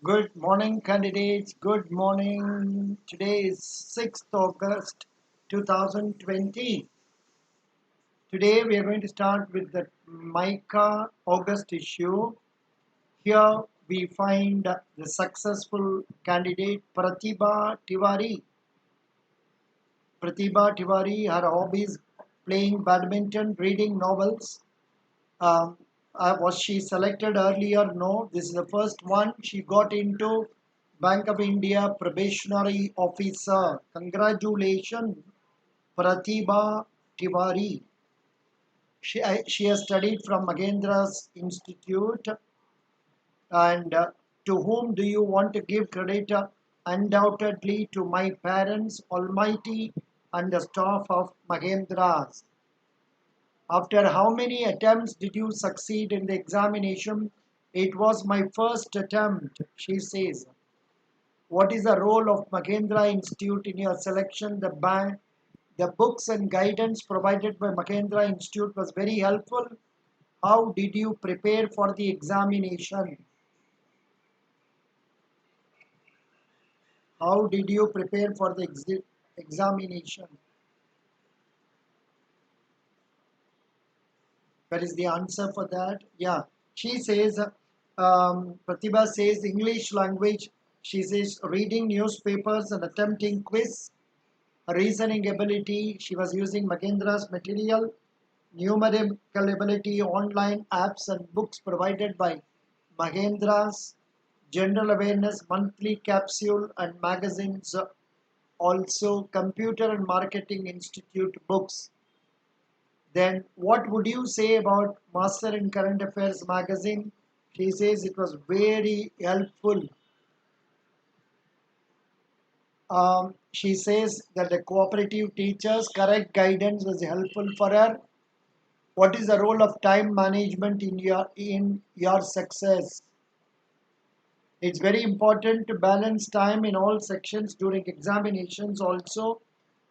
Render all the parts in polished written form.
Good morning, candidates. Good morning. Today is 6th August 2020. Today we are going to start with the MICA August issue. Here we find the successful candidate Pratibha Tiwari. Pratibha Tiwari, her hobbies playing badminton, reading novels. Um, was she selected earlier? No. This is the first one. She got into Bank of India probationary officer. Congratulations, Pratibha Tiwari. She has studied from Magendra's Institute. And to whom do you want to give credit? Undoubtedly to my parents, Almighty, and the staff of Magendra's. After how many attempts did you succeed in the examination? It was my first attempt, she says. What is the role of Mahendra Institute in your selection? The books and guidance provided by Mahendra Institute was very helpful. How did you prepare for the examination? How did you prepare for the examination? That is the answer for that. Yeah, she says, Pratibha says English language. She says reading newspapers and attempting quiz, reasoning ability. She was using Magendra's material, numerical ability, online apps and books provided by Magendra's, general awareness, monthly capsule and magazines, also Computer and Marketing Institute books. Then what would you say about Master in Current Affairs magazine? She says it was very helpful. She says that the cooperative teachers' correct guidance was helpful for her. What is the role of time management in your success? It's very important to balance time in all sections during examinations also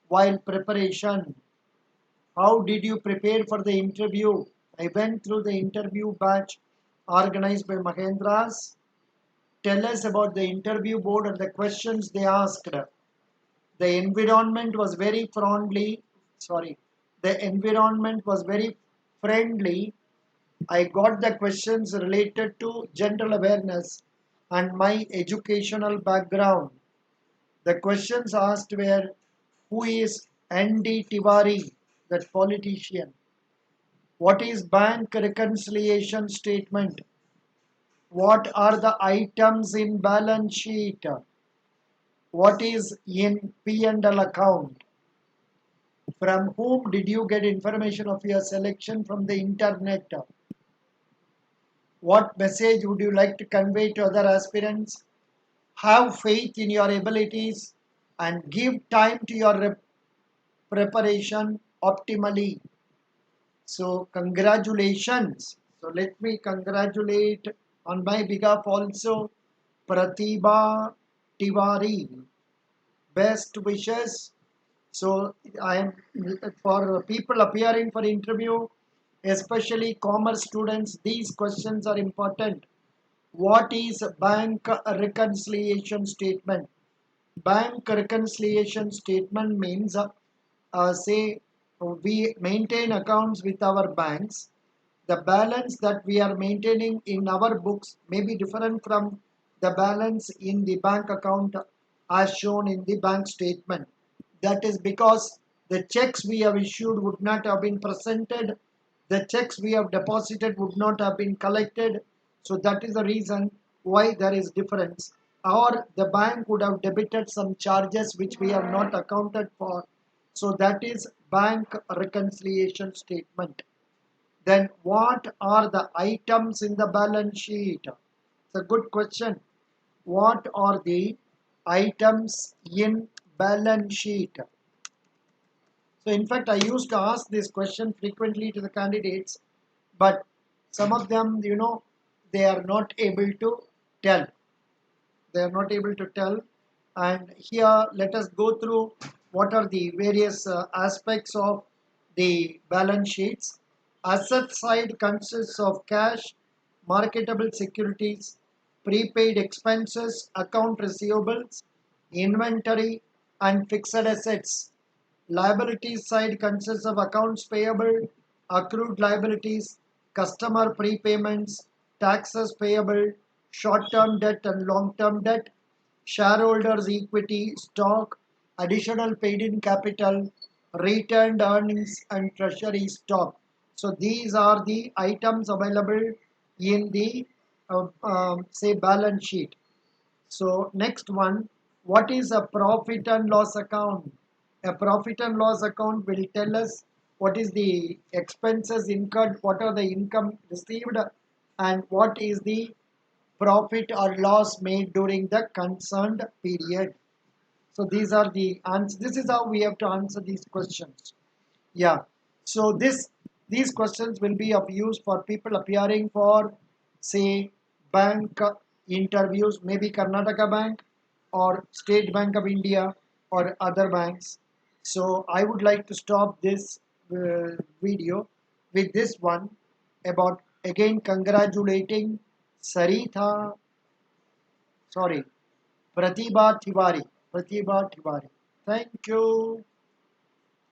while preparation. How did you prepare for the interview? I went through the interview batch organized by Mahendra's. Tell us about the interview board and the questions they asked. The environment was very friendly. Sorry. The environment was very friendly. I got the questions related to general awareness and my educational background. The questions asked were who is N.D. Tiwari, that politician? What is bank reconciliation statement? What are the items in balance sheet? What is in P&L account? From whom did you get information of your selection from the internet? What message would you like to convey to other aspirants? Have faith in your abilities and give time to your preparation optimally. So, congratulations. So, let me congratulate on my behalf also Pratibha Tiwari. Best wishes. So, I am for people appearing for interview, especially commerce students, these questions are important. What is bank reconciliation statement? Bank reconciliation statement means, say, we maintain accounts with our banks. The balance that we are maintaining in our books may be different from the balance in the bank account as shown in the bank statement. That is because the checks we have issued would not have been presented, the checks we have deposited would not have been collected. So that is the reason why there is difference. Or the bank would have debited some charges which we have not accounted for. So that is bank reconciliation statement. Then what are the items in the balance sheet? It's a good question. What are the items in balance sheet? So in fact, I used to ask this question frequently to the candidates, but some of them, they are not able to tell. They are not able to tell. And here, let us go through what are the various aspects of the balance sheets. Asset side consists of cash, marketable securities, prepaid expenses, account receivables, inventory, and fixed assets. Liabilities side consists of accounts payable, accrued liabilities, customer prepayments, taxes payable, short-term debt and long-term debt, shareholders' equity, stock, additional paid-in capital, retained earnings, and treasury stock. So these are the items available in the say balance sheet. So next one, what is a profit and loss account? A profit and loss account will tell us what is the expenses incurred, what are the income received, and what is the profit or loss made during the concerned period. So these are the answers. This is how we have to answer these questions. Yeah. So these questions will be of use for people appearing for, say, bank interviews, maybe Karnataka Bank or State Bank of India or other banks. So I would like to stop this video with this one about again congratulating Saritha, sorry, Pratibha Tiwari. Pratibha Tiwari. Thank you.